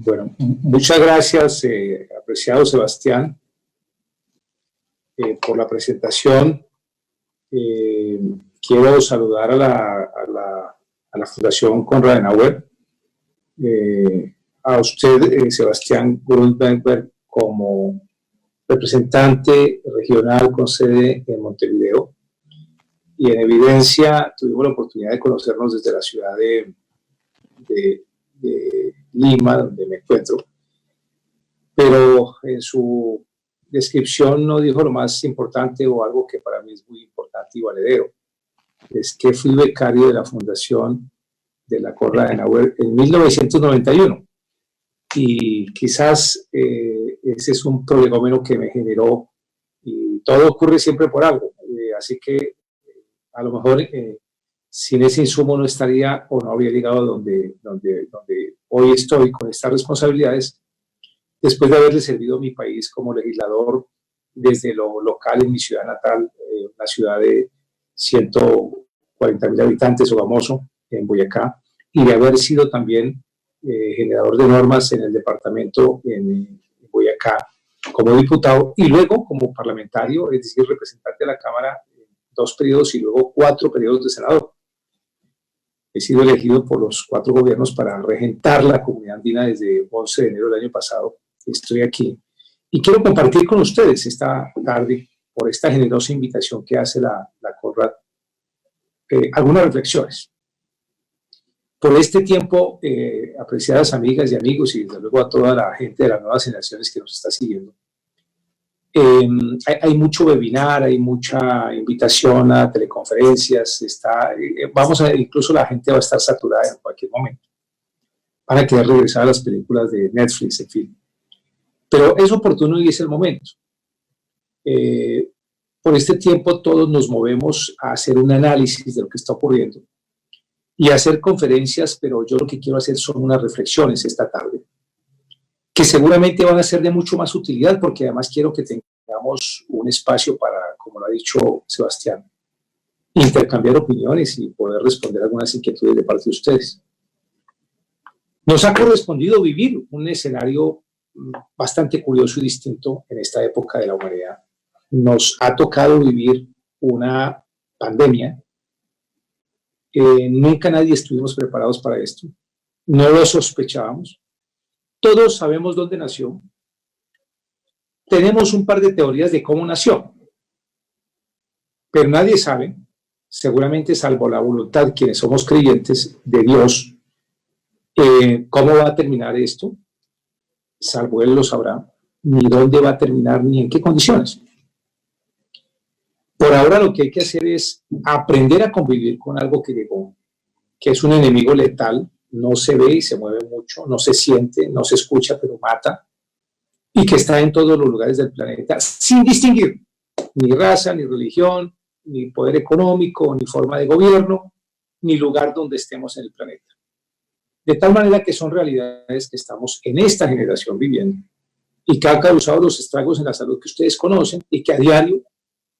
Bueno, muchas gracias, apreciado Sebastián, por la presentación. Quiero saludar a la Fundación Konrad Adenauer, a usted, Sebastián Grundberg, como representante regional con sede en Montevideo. Y en evidencia tuvimos la oportunidad de conocernos desde la ciudad de Lima, donde me encuentro. Pero en su descripción no dijo lo más importante, o algo que para mí es muy importante y valedero. Es que fui becario de la Fundación de la Konrad Adenauer en 1991. Y quizás ese es un prolegómeno que me generó, y todo ocurre siempre por algo. Así que a lo mejor sin ese insumo no estaría o no habría llegado donde hoy estoy con estas responsabilidades, después de haberle servido a mi país como legislador desde lo local en mi ciudad natal, una ciudad de 140.000 habitantes, Sogamoso, en Boyacá, y de haber sido también generador de normas en el departamento en Boyacá como diputado, y luego como parlamentario, es decir, representante de la Cámara en 2 periodos y luego 4 periodos de senador. He sido elegido por los 4 gobiernos para regentar la comunidad andina desde 11 de enero del año pasado. Estoy aquí y quiero compartir con ustedes esta tarde, por esta generosa invitación que hace la Konrad, algunas reflexiones. Por este tiempo, apreciadas amigas y amigos, y desde luego a toda la gente de las nuevas generaciones que nos está siguiendo, hay mucho webinar, hay mucha invitación a teleconferencias, incluso la gente va a estar saturada en cualquier momento. Van a querer regresar a las películas de Netflix, en fin. Pero es oportuno y es el momento. Por este tiempo todos nos movemos a hacer un análisis de lo que está ocurriendo y a hacer conferencias, pero yo lo que quiero hacer son unas reflexiones esta tarde, que seguramente van a ser de mucho más utilidad, porque además quiero que tengamos un espacio para, como lo ha dicho Sebastián, intercambiar opiniones y poder responder algunas inquietudes de parte de ustedes. Nos ha correspondido vivir un escenario bastante curioso y distinto en esta época de la humanidad. Nos ha tocado vivir una pandemia. Nunca nadie estuvimos preparados para esto. No lo sospechábamos. Todos sabemos dónde nació. Tenemos un par de teorías de cómo nació. Pero nadie sabe, seguramente salvo la voluntad, quienes somos creyentes de Dios, cómo va a terminar esto, salvo Él lo sabrá, ni dónde va a terminar, ni en qué condiciones. Por ahora lo que hay que hacer es aprender a convivir con algo que llegó, que es un enemigo letal, no se ve y se mueve mucho, no se siente, no se escucha, pero mata, y que está en todos los lugares del planeta, sin distinguir ni raza, ni religión, ni poder económico, ni forma de gobierno, ni lugar donde estemos en el planeta. De tal manera que son realidades que estamos en esta generación viviendo y que han causado los estragos en la salud que ustedes conocen y que a diario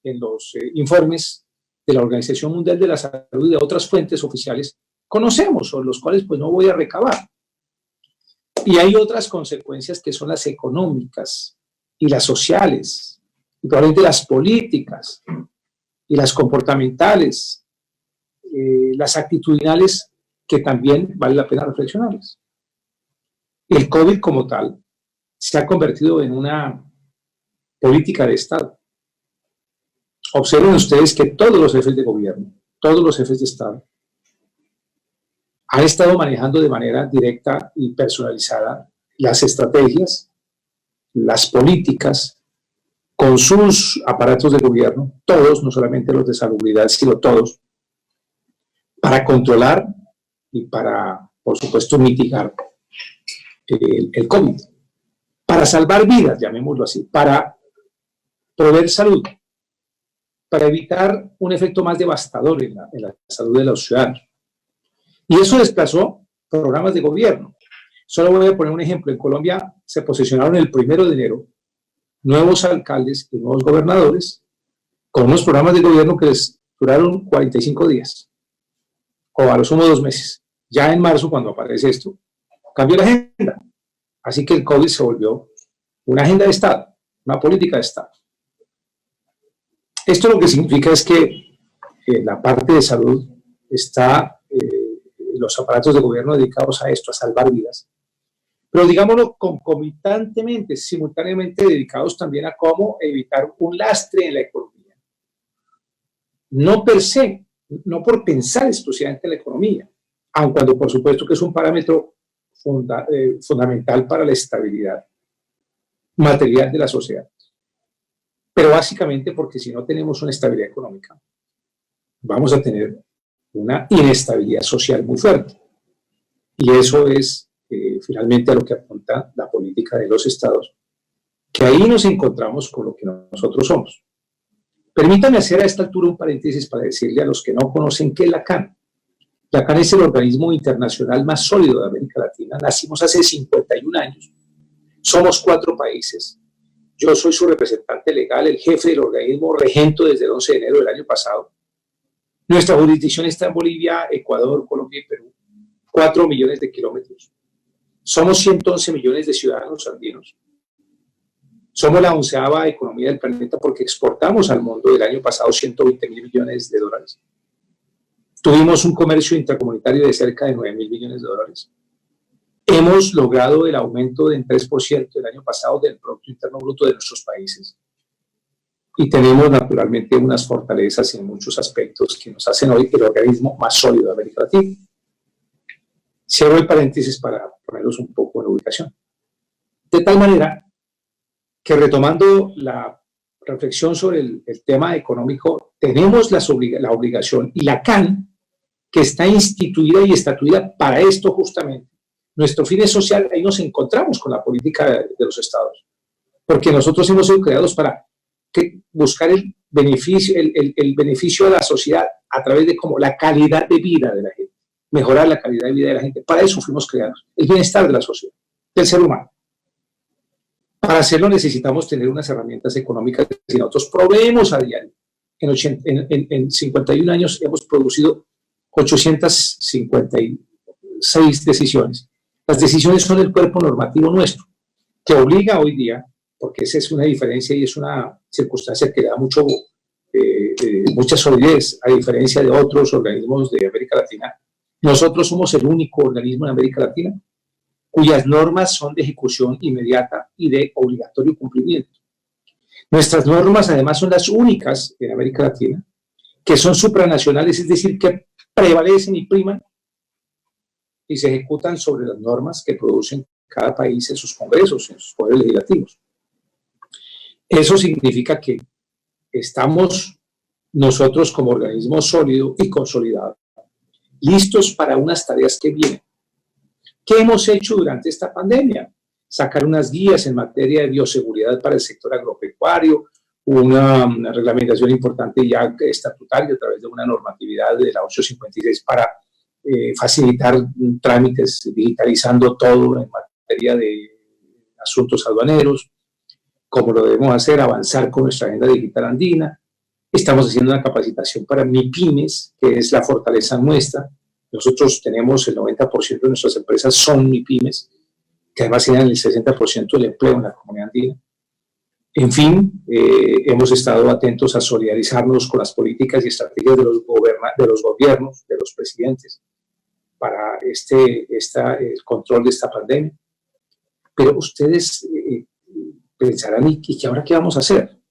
en los informes de la Organización Mundial de la Salud y de otras fuentes oficiales conocemos, o los cuales pues no voy a recabar. Y hay otras consecuencias que son las económicas y las sociales, y probablemente las políticas y las comportamentales, las actitudinales, que también vale la pena reflexionarlas. El COVID como tal se ha convertido en una política de Estado. Observen ustedes que todos los jefes de gobierno, todos los jefes de Estado, han estado manejando de manera directa y personalizada las estrategias, las políticas, con sus aparatos de gobierno, todos, no solamente los de salubridad, sino todos, para controlar y para, por supuesto, mitigar el COVID, para salvar vidas, llamémoslo así, para proveer salud, para evitar un efecto más devastador en la salud de los ciudadanos. Y eso desplazó programas de gobierno. Solo voy a poner un ejemplo. En Colombia se posesionaron el 1 de enero nuevos alcaldes y nuevos gobernadores con unos programas de gobierno que les duraron 45 días, o a lo sumo 2 meses. Ya en marzo, cuando aparece esto, cambió la agenda. Así que el COVID se volvió una agenda de Estado, una política de Estado. Esto lo que significa es que la parte de salud está, los aparatos de gobierno dedicados a esto, a salvar vidas, pero digámoslo concomitantemente, simultáneamente dedicados también a cómo evitar un lastre en la economía. No per se, no por pensar exclusivamente en la economía, aun cuando por supuesto que es un parámetro fundamental para la estabilidad material de la sociedad. Pero básicamente porque si no tenemos una estabilidad económica, vamos a tener una inestabilidad social muy fuerte. Y eso es finalmente a lo que apunta la política de los estados, que ahí nos encontramos con lo que nosotros somos. Permítame hacer a esta altura un paréntesis para decirle a los que no conocen qué es la CAN. La CAN es el organismo internacional más sólido de América Latina. Nacimos hace 51 años. Somos 4 países. Yo soy su representante legal, el jefe del organismo, regento desde el 11 de enero del año pasado. Nuestra jurisdicción está en Bolivia, Ecuador, Colombia y Perú. 4 millones de kilómetros. Somos 111 millones de ciudadanos andinos. Somos la 11ª economía del planeta porque exportamos al mundo del año pasado 120.000 millones de dólares. Tuvimos un comercio intracomunitario de cerca de 9.000 millones de dólares. Hemos logrado el aumento del 3% el año pasado del Producto Interno Bruto de nuestros países. Y tenemos naturalmente unas fortalezas en muchos aspectos que nos hacen hoy el organismo más sólido de América Latina. Cierro el paréntesis para ponerlos un poco en ubicación. De tal manera que retomando la reflexión sobre el tema económico, tenemos la obligación y la CAN, que está instituida y estatuida para esto justamente. Nuestro fin es social, ahí nos encontramos con la política de los estados, porque nosotros hemos sido creados para buscar el beneficio a la sociedad a través de como la calidad de vida de la gente, mejorar la calidad de vida de la gente. Para eso fuimos creados, el bienestar de la sociedad, del ser humano. Para hacerlo necesitamos tener unas herramientas económicas que nosotros proveemos a diario. En 51 años hemos producido 856 decisiones. Las decisiones son el cuerpo normativo nuestro, que obliga hoy día, porque esa es una diferencia y es una circunstancia que le da mucha solidez, a diferencia de otros organismos de América Latina. Nosotros somos el único organismo en América Latina cuyas normas son de ejecución inmediata y de obligatorio cumplimiento. Nuestras normas además son las únicas en América Latina que son supranacionales, es decir, que prevalecen y priman y se ejecutan sobre las normas que producen cada país en sus congresos, en sus poderes legislativos. Eso significa que estamos nosotros como organismo sólido y consolidado, listos para unas tareas que vienen. ¿Qué hemos hecho durante esta pandemia? Sacar unas guías en materia de bioseguridad para el sector agropecuario, una reglamentación importante ya estatutaria a través de una normatividad de la 856 para facilitar trámites, digitalizando todo en materia de asuntos aduaneros, como lo debemos hacer, avanzar con nuestra agenda digital andina. Estamos haciendo una capacitación para MIPYMES, que es la fortaleza nuestra. Nosotros tenemos el 90% de nuestras empresas son MIPYMES, que además tienen el 60% del empleo en la comunidad andina. En fin, hemos estado atentos a solidarizarnos con las políticas y estrategias de los gobiernos, de los presidentes, para el control de esta pandemia. Pero ustedes pensarán, ¿y ahora qué vamos a hacer?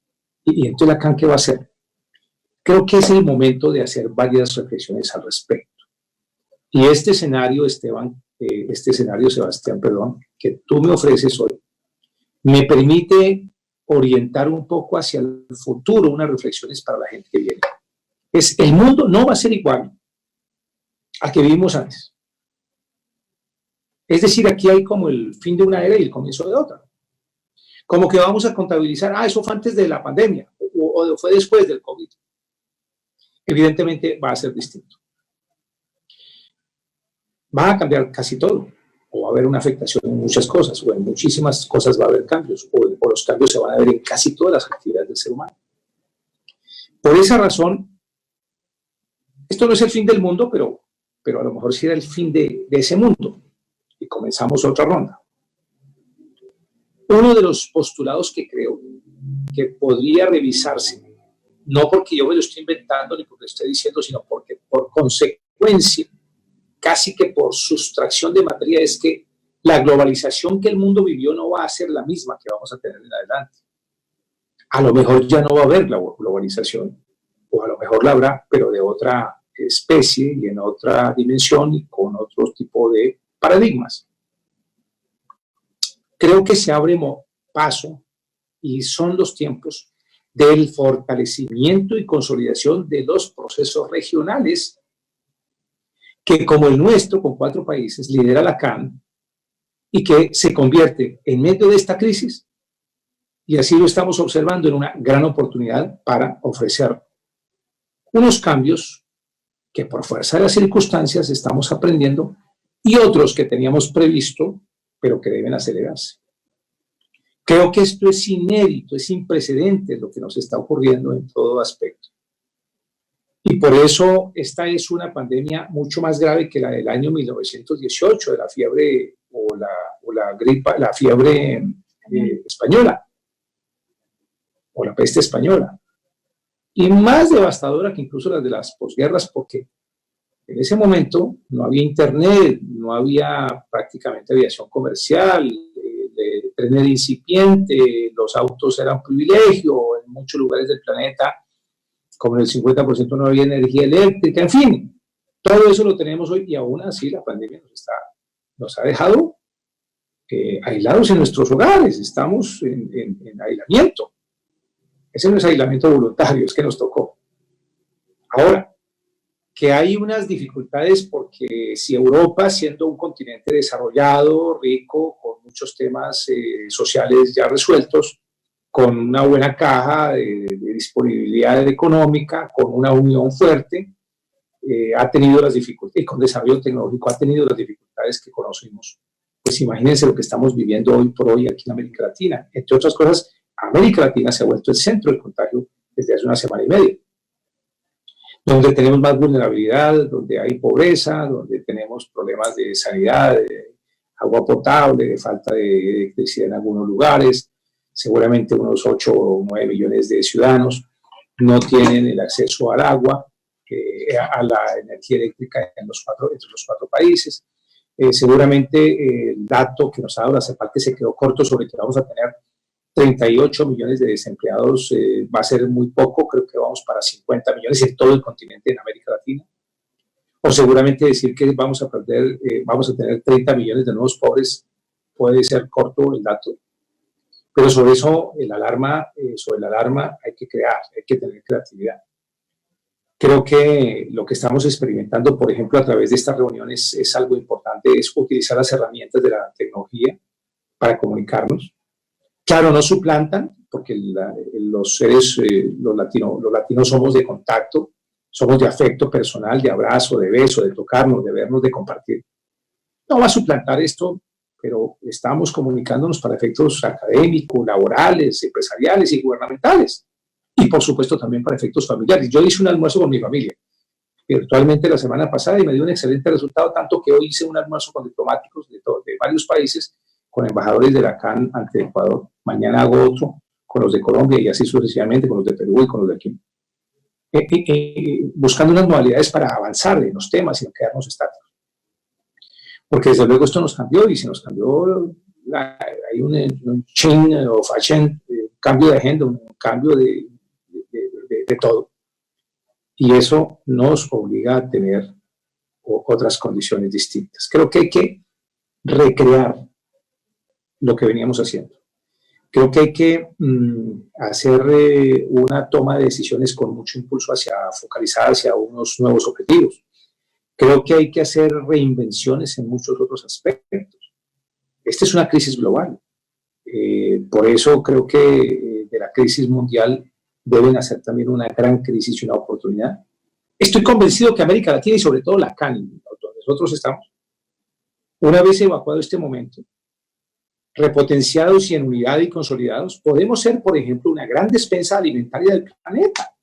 ¿Y entonces la CAN qué va a hacer? Creo que es el momento de hacer varias reflexiones al respecto. Y este escenario, Sebastián, que tú me ofreces hoy, me permite orientar un poco hacia el futuro, unas reflexiones para la gente que viene. El mundo no va a ser igual al que vivimos antes. Es decir, aquí hay como el fin de una era y el comienzo de otra. Como que vamos a contabilizar, eso fue antes de la pandemia o fue después del COVID. Evidentemente va a ser distinto. Va a cambiar casi todo, o va a haber una afectación en muchas cosas, o en muchísimas cosas va a haber cambios, o los cambios se van a ver en casi todas las actividades del ser humano. Por esa razón, esto no es el fin del mundo, pero a lo mejor sí era el fin de ese mundo, y comenzamos otra ronda. Uno de los postulados que creo que podría revisarse, no porque yo me lo estoy inventando ni porque lo estoy diciendo, sino porque por consecuencia, casi que por sustracción de materia, es que la globalización que el mundo vivió no va a ser la misma que vamos a tener en adelante. A lo mejor ya no va a haber la globalización, o a lo mejor la habrá, pero de otra especie y en otra dimensión y con otro tipo de paradigmas. Creo que se abre paso y son los tiempos del fortalecimiento y consolidación de los procesos regionales que, como el nuestro, con 4 países, lidera la CAN y que se convierte en medio de esta crisis, y así lo estamos observando, en una gran oportunidad para ofrecer unos cambios que por fuerza de las circunstancias estamos aprendiendo y otros que teníamos previsto, pero que deben acelerarse. Creo que esto es inédito, es sin precedentes lo que nos está ocurriendo en todo aspecto. Y por eso esta es una pandemia mucho más grave que la del año 1918, de la fiebre o la gripa, la fiebre española o la peste española. Y más devastadora que incluso las de las posguerras, porque en ese momento no había internet, no había prácticamente aviación comercial, el tren era incipiente, los autos eran un privilegio, en muchos lugares del planeta, como en el 50% no había energía eléctrica, en fin, todo eso lo tenemos hoy y aún así la pandemia nos ha dejado aislados en nuestros hogares, estamos en aislamiento. Ese no es aislamiento voluntario, es que nos tocó. Ahora, que hay unas dificultades porque si Europa, siendo un continente desarrollado, rico, con muchos temas sociales ya resueltos, con una buena caja de disponibilidad económica, con una unión fuerte, ha tenido las dificultades, y con desarrollo tecnológico ha tenido las dificultades que conocimos. Pues imagínense lo que estamos viviendo hoy por hoy aquí en América Latina. Entre otras cosas, América Latina se ha vuelto el centro del contagio desde hace una semana y media, donde tenemos más vulnerabilidad, donde hay pobreza, donde tenemos problemas de sanidad, de agua potable, de falta de electricidad en algunos lugares. Seguramente unos 8 o 9 millones de ciudadanos no tienen el acceso al agua, a la energía eléctrica entre los 4 países. Seguramente el dato que nos ha dado la CEPAL, que se quedó corto sobre que vamos a tener 38 millones de desempleados, va a ser muy poco, creo que vamos para 50 millones en todo el continente en América Latina. O seguramente decir que vamos a tener 30 millones de nuevos pobres, puede ser corto el dato. Pero sobre eso, sobre la alarma hay que crear, hay que tener creatividad. Creo que lo que estamos experimentando, por ejemplo, a través de estas reuniones es algo importante, es utilizar las herramientas de la tecnología para comunicarnos. Claro, no suplantan, porque los seres, los latinos somos de contacto, somos de afecto personal, de abrazo, de beso, de tocarnos, de vernos, de compartir. No va a suplantar esto, pero estamos comunicándonos para efectos académicos, laborales, empresariales y gubernamentales. Y por supuesto también para efectos familiares. Yo hice un almuerzo con mi familia virtualmente la semana pasada y me dio un excelente resultado, tanto que hoy hice un almuerzo con diplomáticos de varios países, con embajadores de la CAN ante Ecuador. Mañana hago otro con los de Colombia y así sucesivamente, con los de Perú y con los de aquí. Buscando unas modalidades para avanzar en los temas y no quedarnos estáticos. Porque desde luego esto nos cambió y si nos cambió, hay un change of agenda, un cambio de agenda, un cambio de todo. Y eso nos obliga a tener otras condiciones distintas. Creo que hay que recrear lo que veníamos haciendo. Creo que hay que hacer una toma de decisiones con mucho impulso focalizada hacia unos nuevos objetivos. Creo que hay que hacer reinvenciones en muchos otros aspectos. Esta es una crisis global. Por eso creo que de la crisis mundial deben hacer también una gran crisis y una oportunidad. Estoy convencido que América Latina y sobre todo la CAN, donde nosotros estamos, una vez evacuado este momento, repotenciados y en unidad y consolidados, podemos ser, por ejemplo, una gran despensa alimentaria del planeta.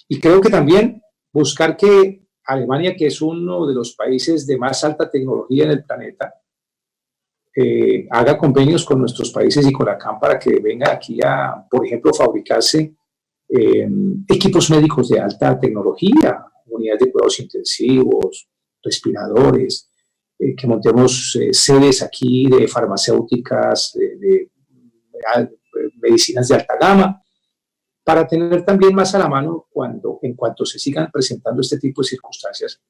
Y creo que también buscar que Alemania, que es uno de los países de más alta tecnología en el planeta, haga convenios con nuestros países y con la CAM para que venga aquí a, por ejemplo, fabricarse equipos médicos de alta tecnología, unidades de cuidados intensivos, respiradores, que montemos sedes aquí de farmacéuticas, de medicinas de alta gama, para tener también más a la mano en cuanto se sigan presentando este tipo de circunstancias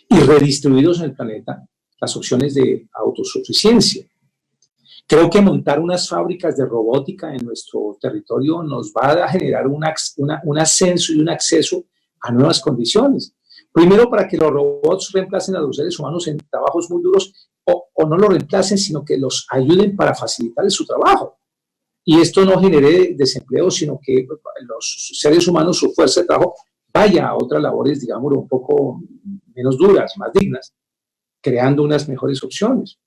y redistribuidos en el planeta las opciones de autosuficiencia. Creo que montar unas fábricas de robótica en nuestro territorio nos va a generar un ascenso y un acceso a nuevas condiciones. Primero, para que los robots reemplacen a los seres humanos en trabajos muy duros o no los reemplacen, sino que los ayuden para facilitarles su trabajo. Y esto no genere desempleo, sino que los seres humanos, su fuerza de trabajo, vaya a otras labores, digámoslo, un poco menos duras, más dignas, creando unas mejores opciones.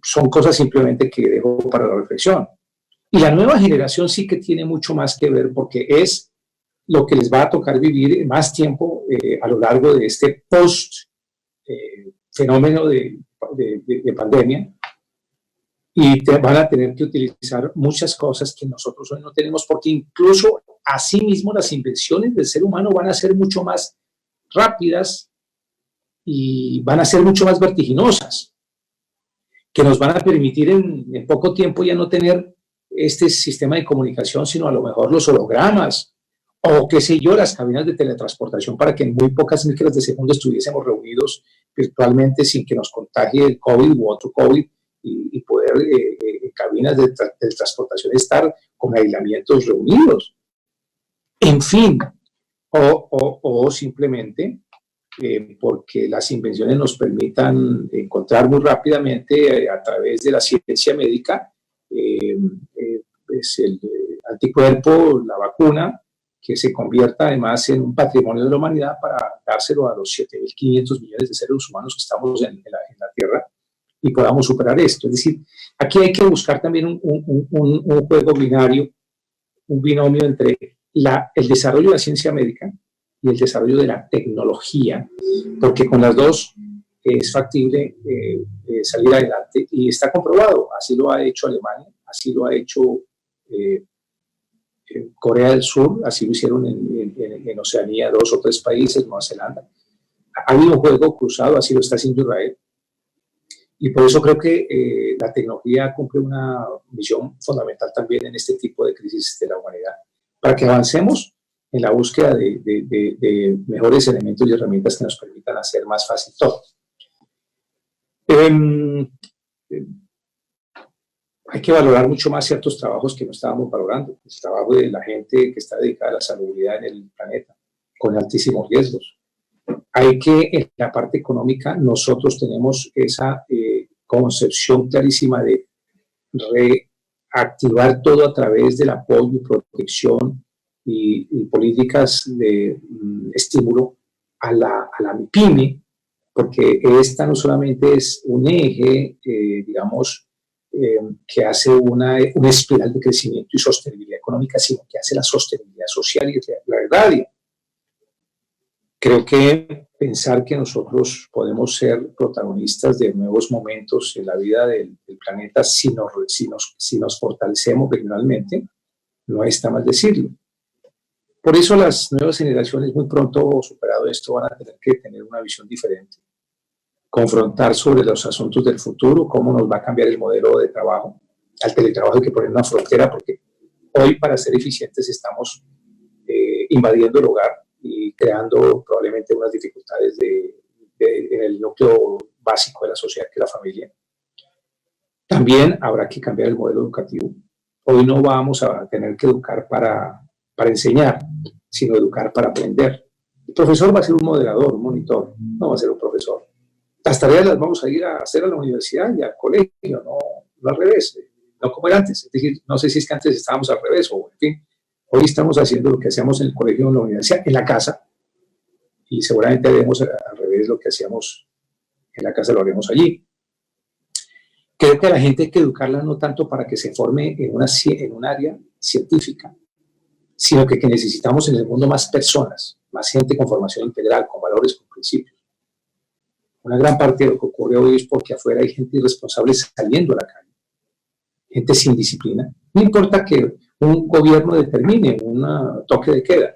Son cosas simplemente que dejo para la reflexión. Y la nueva generación sí que tiene mucho más que ver, porque es lo que les va a tocar vivir más tiempo a lo largo de este fenómeno de pandemia, y van a tener que utilizar muchas cosas que nosotros hoy no tenemos, porque incluso asimismo las invenciones del ser humano van a ser mucho más rápidas y van a ser mucho más vertiginosas, que nos van a permitir en poco tiempo ya no tener este sistema de comunicación, sino a lo mejor los hologramas, o qué sé yo, las cabinas de teletransportación, para que en muy pocas micros de segundo estuviésemos reunidos virtualmente sin que nos contagie el COVID u otro COVID, y poder en cabinas de transportación estar con aislamientos reunidos. En fin, o simplemente porque las invenciones nos permitan encontrar muy rápidamente a través de la ciencia médica pues el anticuerpo, la vacuna, que se convierta además en un patrimonio de la humanidad para dárselo a los 7.500 millones de seres humanos que estamos en la Tierra, y podamos superar esto. Es decir, aquí hay que buscar también un juego binario, un binomio entre el desarrollo de la ciencia médica y el desarrollo de la tecnología, porque con las dos es factible salir adelante, y está comprobado. Así lo ha hecho Alemania, así lo ha hecho Corea del Sur, así lo hicieron en Oceanía 2 o 3 países, Nueva Zelanda. Ha habido un juego cruzado, así lo está haciendo Israel. Y por eso creo que la tecnología cumple una misión fundamental también en este tipo de crisis de la humanidad, para que avancemos en la búsqueda de mejores elementos y herramientas que nos permitan hacer más fácil todo. Hay que valorar mucho más ciertos trabajos que no estábamos valorando. El trabajo de la gente que está dedicada a la salubridad en el planeta, con altísimos riesgos. Hay que, en la parte económica, nosotros tenemos esa concepción clarísima de reactivar todo a través del apoyo y protección y políticas de estímulo a la MIPYME, porque esta no solamente es un eje, digamos, que hace una espiral de crecimiento y sostenibilidad económica, sino que hace la sostenibilidad social y la agraria. Creo que pensar que nosotros podemos ser protagonistas de nuevos momentos en la vida del planeta si nos fortalecemos regionalmente, no está mal decirlo. Por eso las nuevas generaciones, muy pronto superado esto, van a tener que tener una visión diferente, confrontar sobre los asuntos del futuro, cómo nos va a cambiar el modelo de trabajo. Al teletrabajo hay que poner una frontera, porque hoy, para ser eficientes, estamos invadiendo el hogar y creando probablemente unas dificultades en el núcleo básico de la sociedad, que es la familia. También habrá que cambiar el modelo educativo. Hoy no vamos a tener que educar para enseñar, sino educar para aprender. El profesor va a ser un moderador, un monitor, no va a ser un profesor. Las tareas las vamos a ir a hacer a la universidad y al colegio, no al revés, no como era antes. Es decir, no sé si es que antes estábamos al revés, o en fin. Hoy estamos haciendo lo que hacíamos en el colegio o en la universidad, en la casa, y seguramente haremos al revés lo que hacíamos en la casa, lo haremos allí. Creo que a la gente hay que educarla no tanto para que se forme en un área científica, sino que necesitamos en el mundo más personas, más gente con formación integral, con valores, con principios. Una gran parte de lo que ocurre hoy es porque afuera hay gente irresponsable saliendo a la calle, gente sin disciplina. No importa que un gobierno determine un toque de queda.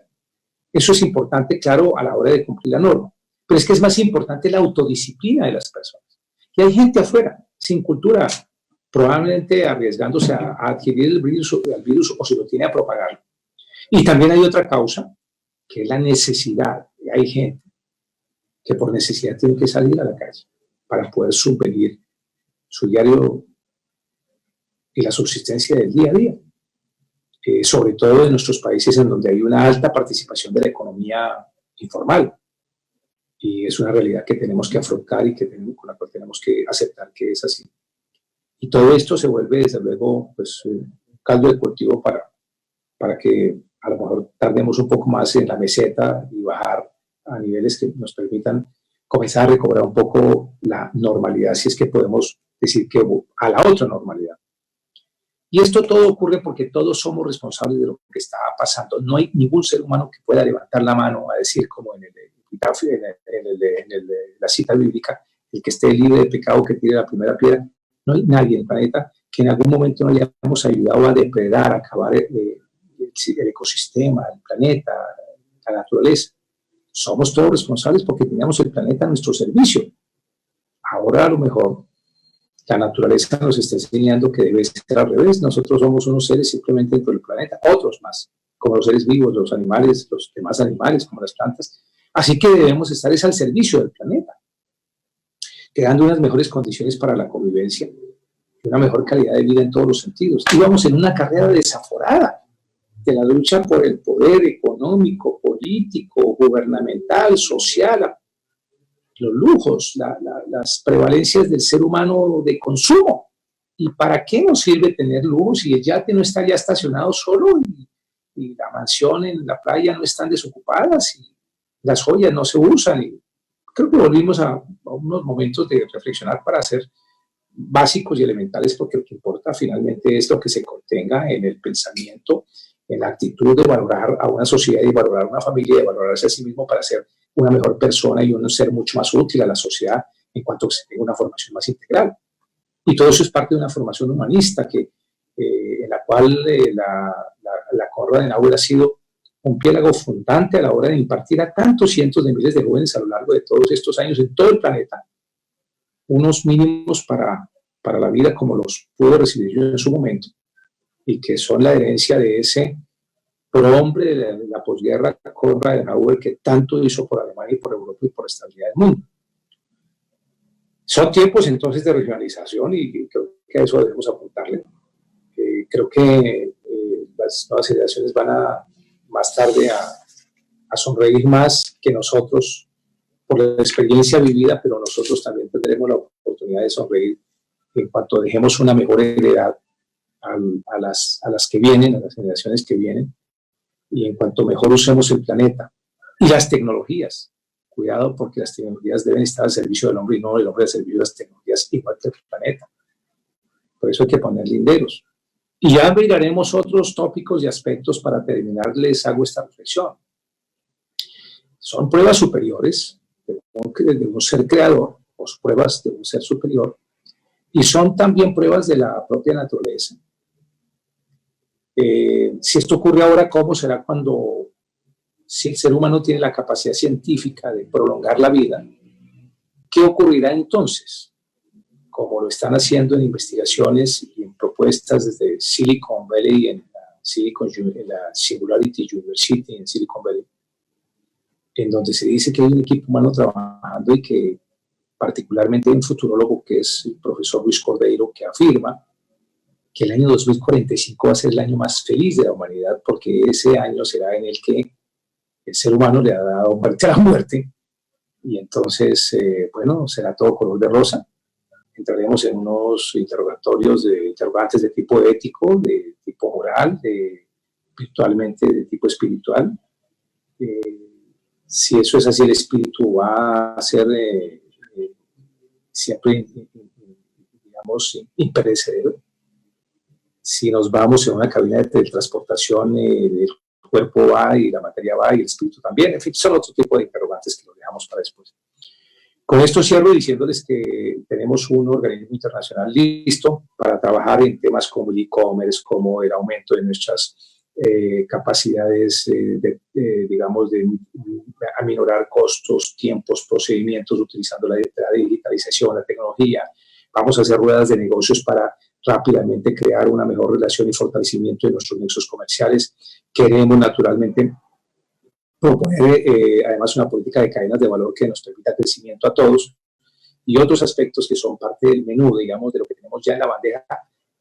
Eso es importante, claro, a la hora de cumplir la norma. Pero es que es más importante la autodisciplina de las personas. Y hay gente afuera, sin cultura, probablemente arriesgándose a adquirir el virus o si lo tiene a propagarlo. Y también hay otra causa, que es la necesidad. Hay gente que por necesidad tiene que salir a la calle para poder subvenir su diario y la subsistencia del día a día. Sobre todo en nuestros países en donde hay una alta participación de la economía informal. Y es una realidad que tenemos que afrontar y con la cual tenemos que aceptar que es así. Y todo esto se vuelve, desde luego, pues, un caldo de cultivo para que a lo mejor tardemos un poco más en la meseta y bajar a niveles que nos permitan comenzar a recobrar un poco la normalidad, si es que podemos decir que a la otra normalidad. Y esto todo ocurre porque todos somos responsables de lo que está pasando. No hay ningún ser humano que pueda levantar la mano a decir, como en la cita bíblica, el que esté libre de pecado que tire la primera piedra. No hay nadie en el planeta que en algún momento no hayamos ayudado a depredar, a acabar el ecosistema, el planeta, la naturaleza. Somos todos responsables porque teníamos el planeta a nuestro servicio. Ahora a lo mejor la naturaleza nos está enseñando que debe ser al revés. Nosotros somos unos seres simplemente dentro del planeta, otros más, como los seres vivos, los animales, los demás animales, como las plantas. Así que debemos estar al servicio del planeta, creando unas mejores condiciones para la convivencia y una mejor calidad de vida en todos los sentidos. Íbamos en una carrera desaforada de la lucha por el poder económico, político, gubernamental, social, los lujos, las prevalencias del ser humano de consumo. ¿Y para qué nos sirve tener lujos si el yate no está ya estacionado solo y la mansión en la playa no están desocupadas y las joyas no se usan? Y creo que volvimos a unos momentos de reflexionar para ser básicos y elementales, porque lo que importa finalmente es lo que se contenga en el pensamiento, en la actitud de valorar a una sociedad y valorar a una familia y valorarse a sí mismo para ser una mejor persona y un ser mucho más útil a la sociedad en cuanto que se tenga una formación más integral. Y todo eso es parte de una formación humanista en la cual la Konrad Adenauer ha sido un piélago fundante a la hora de impartir a tantos cientos de miles de jóvenes a lo largo de todos estos años en todo el planeta unos mínimos para la vida como los pude recibir yo en su momento, y que son la herencia de ese prohombre de la posguerra, Konrad Adenauer, que tanto hizo por Alemania y por Europa y por la estabilidad del mundo. Son tiempos entonces de regionalización y creo que a eso debemos apuntarle. Creo que las nuevas generaciones van más tarde a sonreír más que nosotros por la experiencia vivida, pero nosotros también tendremos la oportunidad de sonreír en cuanto dejemos una mejor heredad a las que vienen, a las generaciones que vienen, y en cuanto mejor usemos el planeta y las tecnologías. Cuidado, porque las tecnologías deben estar al servicio del hombre y no el hombre al servicio de las tecnologías, igual que el planeta. Por eso hay que poner linderos. Y ya miraremos otros tópicos y aspectos para terminar. Les hago esta reflexión. Son pruebas superiores de un ser creador, o pruebas de un ser superior, y son también pruebas de la propia naturaleza. Si esto ocurre ahora, ¿cómo será si el ser humano tiene la capacidad científica de prolongar la vida? ¿Qué ocurrirá entonces? Como lo están haciendo en investigaciones y en propuestas desde Silicon Valley, en la Singularity University en Silicon Valley, en donde se dice que hay un equipo humano trabajando y que particularmente hay un futurólogo que es el profesor Luis Cordeiro, que afirma que el año 2045 va a ser el año más feliz de la humanidad, porque ese año será en el que el ser humano le ha dado muerte a la muerte, y entonces, bueno, será todo color de rosa. Entraremos en unos interrogantes de tipo ético, de tipo moral, virtualmente de tipo espiritual. Si eso es así, el espíritu va a ser siempre, digamos, imperecedero. Si nos vamos en una cabina de teletransportación, el cuerpo va y la materia va y el espíritu también. En fin, son otro tipo de interrogantes que los dejamos para después. Con esto cierro diciéndoles que tenemos un organismo internacional listo para trabajar en temas como el e-commerce, como el aumento de nuestras capacidades, digamos, de aminorar costos, tiempos, procedimientos, utilizando la digitalización, la tecnología. Vamos a hacer ruedas de negocios para rápidamente crear una mejor relación y fortalecimiento de nuestros nexos comerciales. Queremos naturalmente proponer además una política de cadenas de valor que nos permita crecimiento a todos y otros aspectos que son parte del menú, digamos, de lo que tenemos ya en la bandeja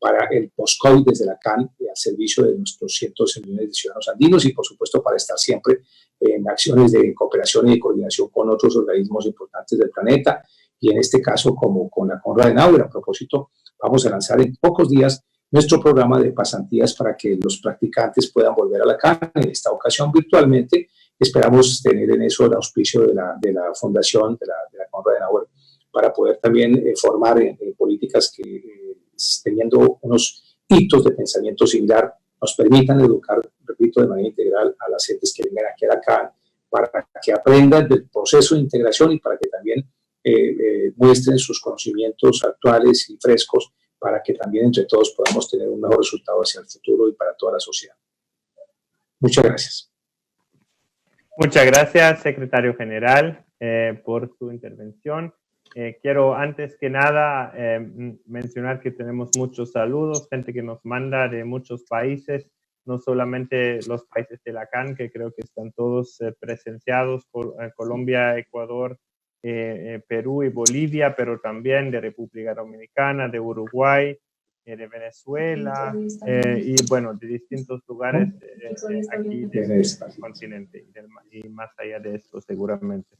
para el post-COVID desde la CAN al servicio de nuestros 112 millones de ciudadanos andinos y, por supuesto, para estar siempre en acciones de cooperación y de coordinación con otros organismos importantes del planeta y, en este caso, como con la Konrad Adenauer. A propósito, vamos a lanzar en pocos días nuestro programa de pasantías para que los practicantes puedan volver a la CAN, en esta ocasión virtualmente. Esperamos tener en eso el auspicio de la fundación, de la Konrad Adenauer, para poder también formar en políticas que, teniendo unos hitos de pensamiento similar, nos permitan educar, repito, de manera integral a las gentes que vengan aquí a la CAN, para que aprendan del proceso de integración y para que también muestren sus conocimientos actuales y frescos, para que también entre todos podamos tener un mejor resultado hacia el futuro y para toda la sociedad. Muchas gracias. Muchas gracias, secretario general, por su intervención. Quiero antes que nada mencionar que tenemos muchos saludos, gente que nos manda de muchos países, no solamente los países de la CAN, que creo que están todos presenciados, Colombia, Ecuador, Perú y Bolivia, pero también de República Dominicana, de Uruguay, de Venezuela y bueno, de distintos lugares aquí del continente y más allá de esto seguramente.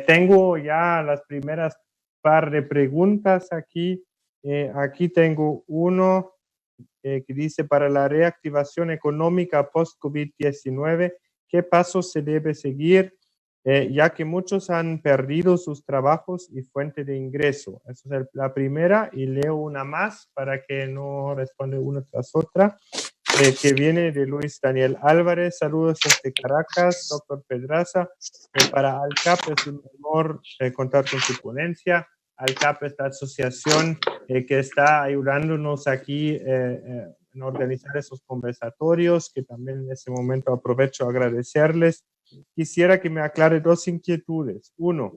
Tengo ya las primeras par de preguntas aquí. Aquí tengo uno que dice, para la reactivación económica post-COVID-19, ¿qué pasos se debe seguir? Ya que muchos han perdido sus trabajos y fuente de ingreso. Esa es la primera, y leo una más para que no responda una tras otra, que viene de Luis Daniel Álvarez. Saludos desde Caracas, doctor Pedraza. Para ALCAP es un honor contar con su ponencia. ALCAP es la asociación que está ayudándonos aquí en organizar esos conversatorios, que también en ese momento aprovecho a agradecerles. Quisiera que me aclare dos inquietudes. Uno,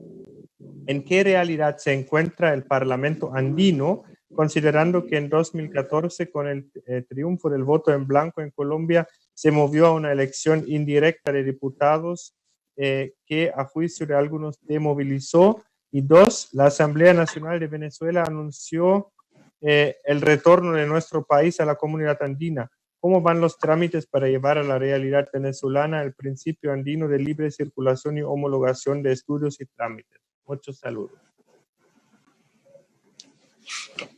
¿en qué realidad se encuentra el Parlamento andino, considerando que en 2014, con el triunfo del voto en blanco en Colombia, se movió a una elección indirecta de diputados que a juicio de algunos demovilizó? Y dos, la Asamblea Nacional de Venezuela anunció el retorno de nuestro país a la comunidad andina. ¿Cómo van los trámites para llevar a la realidad venezolana el principio andino de libre circulación y homologación de estudios y trámites? Muchos saludos.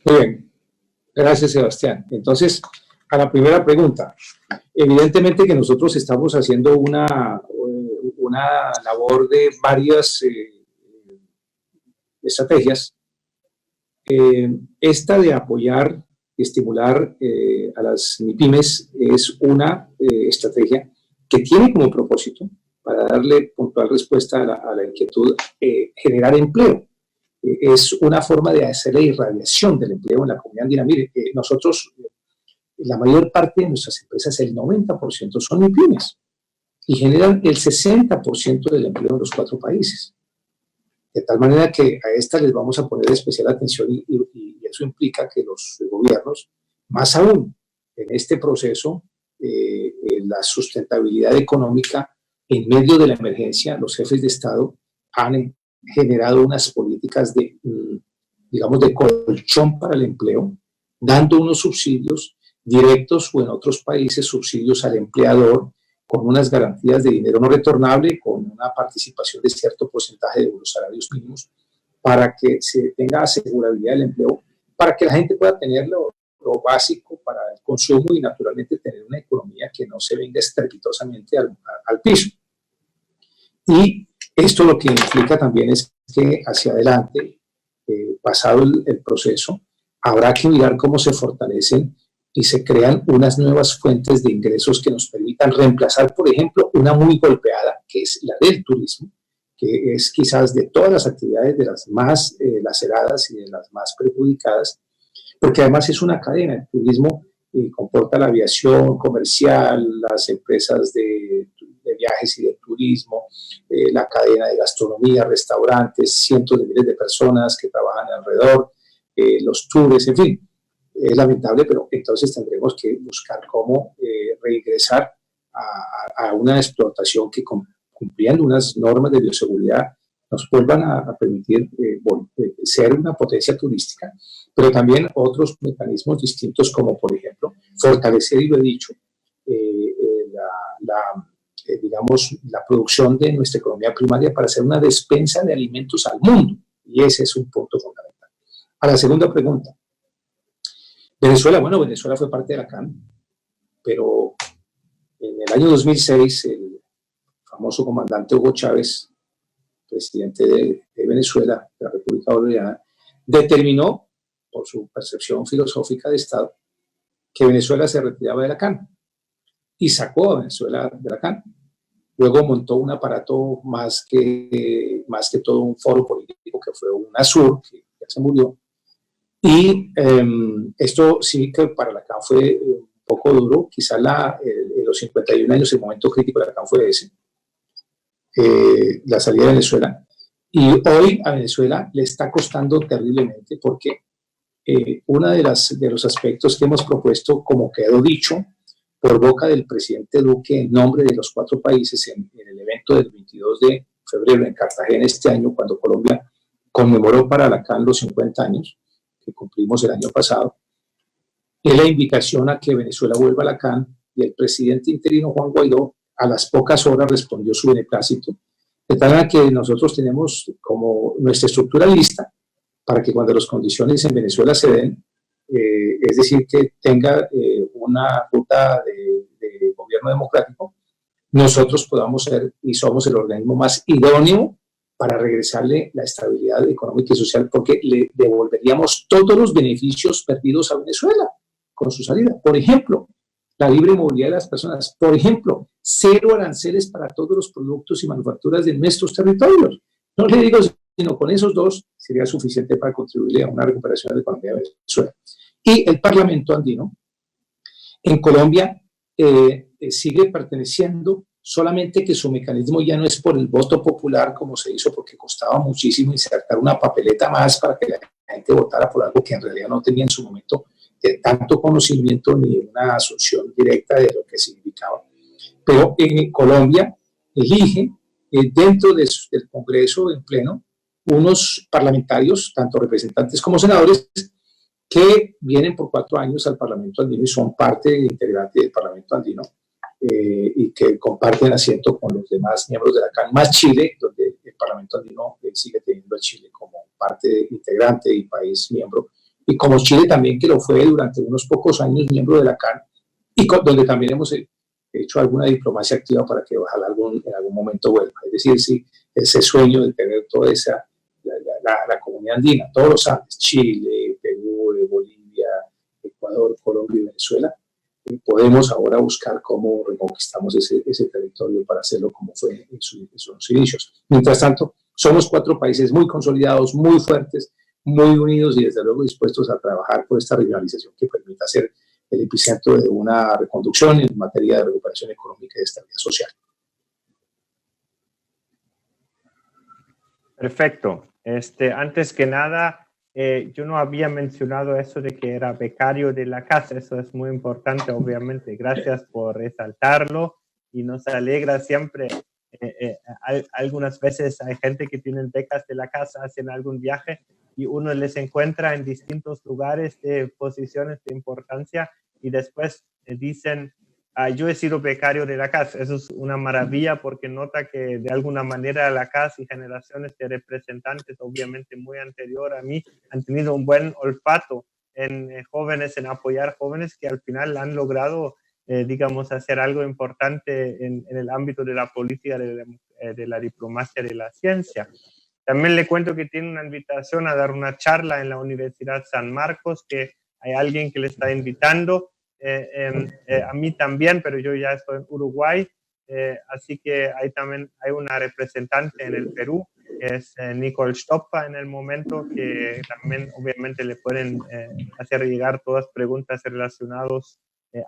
Muy bien, gracias Sebastián. Entonces, a la primera pregunta, evidentemente que nosotros estamos haciendo una labor de varias estrategias. Esta de apoyar y estimular a las MIPYMES es una estrategia que tiene como propósito, para darle puntual respuesta a la inquietud, generar empleo. Es una forma de hacer la irradiación del empleo en la comunidad andina. Mire, nosotros, la mayor parte de nuestras empresas, el 90% son MIPYMES y generan el 60% del empleo en los 4 países. De tal manera que a estas les vamos a poner especial atención y eso implica que los gobiernos, más aún en este proceso, la sustentabilidad económica en medio de la emergencia, los jefes de Estado han generado unas políticas de, digamos, de colchón para el empleo, dando unos subsidios directos o en otros países subsidios al empleador con unas garantías de dinero no retornable, con una participación de cierto porcentaje de los salarios mínimos, para que se tenga asegurabilidad del empleo, para que la gente pueda tener lo básico para el consumo y naturalmente tener una economía que no se venga estrepitosamente al piso. Y esto lo que implica también es que hacia adelante, pasado el proceso, habrá que mirar cómo se fortalecen y se crean unas nuevas fuentes de ingresos que nos permitan reemplazar, por ejemplo, una muy golpeada, que es la del turismo, que es quizás de todas las actividades de las más laceradas y de las más perjudicadas, porque además es una cadena. El turismo comporta la aviación comercial, las empresas de viajes y de turismo, la cadena de gastronomía, restaurantes, cientos de miles de personas que trabajan alrededor, los tours, en fin. Es lamentable, pero entonces tendremos que buscar cómo reingresar a una explotación que, cumpliendo unas normas de bioseguridad, nos vuelvan a permitir ser una potencia turística, pero también otros mecanismos distintos, como por ejemplo fortalecer, y lo he dicho, digamos, la producción de nuestra economía primaria para hacer una despensa de alimentos al mundo, y ese es un punto fundamental. A la segunda pregunta, Venezuela, bueno, Venezuela fue parte de la CAN, pero en el año 2006 el famoso comandante Hugo Chávez, presidente de Venezuela, de la República Bolivariana, determinó, por su percepción filosófica de Estado, que Venezuela se retiraba de la CAN y sacó a Venezuela de la CAN. Luego montó un aparato más que todo un foro político que fue UNASUR, que ya se murió. Y esto sí que para la CAN fue un poco duro. Quizá en los 51 años el momento crítico de la CAN fue ese, la salida de Venezuela. Y hoy a Venezuela le está costando terriblemente porque uno de los aspectos que hemos propuesto, como quedó dicho por boca del presidente Duque en nombre de los 4 países en el evento del 22 de febrero en Cartagena este año, cuando Colombia conmemoró para la CAN los 50 años, que cumplimos el año pasado, es la invitación a que Venezuela vuelva a la CAN, y el presidente interino Juan Guaidó a las pocas horas respondió su beneplácito, de tal manera que nosotros tenemos como nuestra estructura lista para que cuando las condiciones en Venezuela se den, es decir, que tenga una ruta de gobierno democrático, nosotros podamos ser y somos el organismo más idóneo para regresarle la estabilidad económica y social, porque le devolveríamos todos los beneficios perdidos a Venezuela con su salida. Por ejemplo, la libre movilidad de las personas. Por ejemplo, 0 aranceles para todos los productos y manufacturas de nuestros territorios. No le digo, sino con esos 2 sería suficiente para contribuir a una recuperación de la economía de Venezuela. Y el Parlamento andino en Colombia sigue perteneciendo, solamente que su mecanismo ya no es por el voto popular como se hizo, porque costaba muchísimo insertar una papeleta más para que la gente votara por algo que en realidad no tenía en su momento de tanto conocimiento ni una asunción directa de lo que significaba. Pero en Colombia elige dentro del Congreso en pleno unos parlamentarios, tanto representantes como senadores, que vienen por 4 años al Parlamento andino y son parte integrante del Parlamento andino, y que comparten asiento con los demás miembros de la CAN, más Chile, donde el Parlamento andino sigue teniendo a Chile como parte integrante y país miembro, y como Chile también, que lo fue durante unos pocos años miembro de la CAN, y donde también hemos hecho alguna diplomacia activa para que ojalá en algún momento vuelva. Es decir, sí, ese sueño de tener toda esa, la comunidad andina, todos los Andes, Chile, Perú, Bolivia, Ecuador, Colombia y Venezuela, podemos ahora buscar cómo reconquistamos ese territorio para hacerlo como fue en sus inicios. Mientras tanto, somos 4 países muy consolidados, muy fuertes, muy unidos y desde luego dispuestos a trabajar por esta regionalización que permita ser el epicentro de una reconducción en materia de recuperación económica y de estabilidad social. Perfecto. Antes que nada, yo no había mencionado eso de que era becario de la casa. Eso es muy importante, obviamente. Gracias por resaltarlo y nos alegra siempre. Algunas veces hay gente que tiene becas de la casa, hacen algún viaje y uno les encuentra en distintos lugares de posiciones de importancia y después dicen, yo he sido becario de la CAS. Eso es una maravilla porque nota que de alguna manera la CAS y generaciones de representantes, obviamente muy anterior a mí, han tenido un buen olfato en jóvenes, en apoyar jóvenes que al final han logrado, digamos, hacer algo importante en el ámbito de la política, de la diplomacia, de la ciencia. También le cuento que tiene una invitación a dar una charla en la Universidad San Marcos, que hay alguien que le está invitando. A mí también, pero yo ya estoy en Uruguay, así que ahí también hay una representante en el Perú, que es Nicole Stoppa en el momento, que también obviamente le pueden hacer llegar todas preguntas relacionadas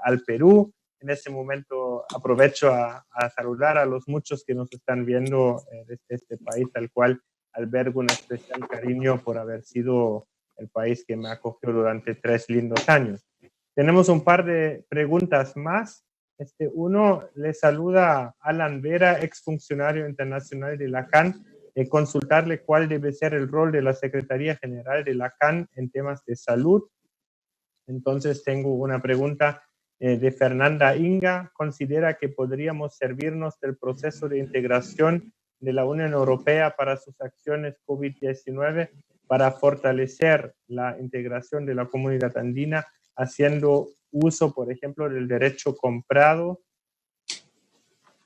al Perú. En este momento aprovecho a saludar a los muchos que nos están viendo desde este país, al cual albergo un especial cariño por haber sido el país que me acogió durante 3 lindos años. Tenemos un par de preguntas más. Uno le saluda Alan Vera, exfuncionario internacional de la CAN, consultarle cuál debe ser el rol de la Secretaría General de la CAN en temas de salud. Entonces tengo una pregunta de Fernanda Inga. ¿Considera que podríamos servirnos del proceso de integración de la Unión Europea para sus acciones COVID-19 para fortalecer la integración de la comunidad andina, haciendo uso, por ejemplo, del derecho comprado?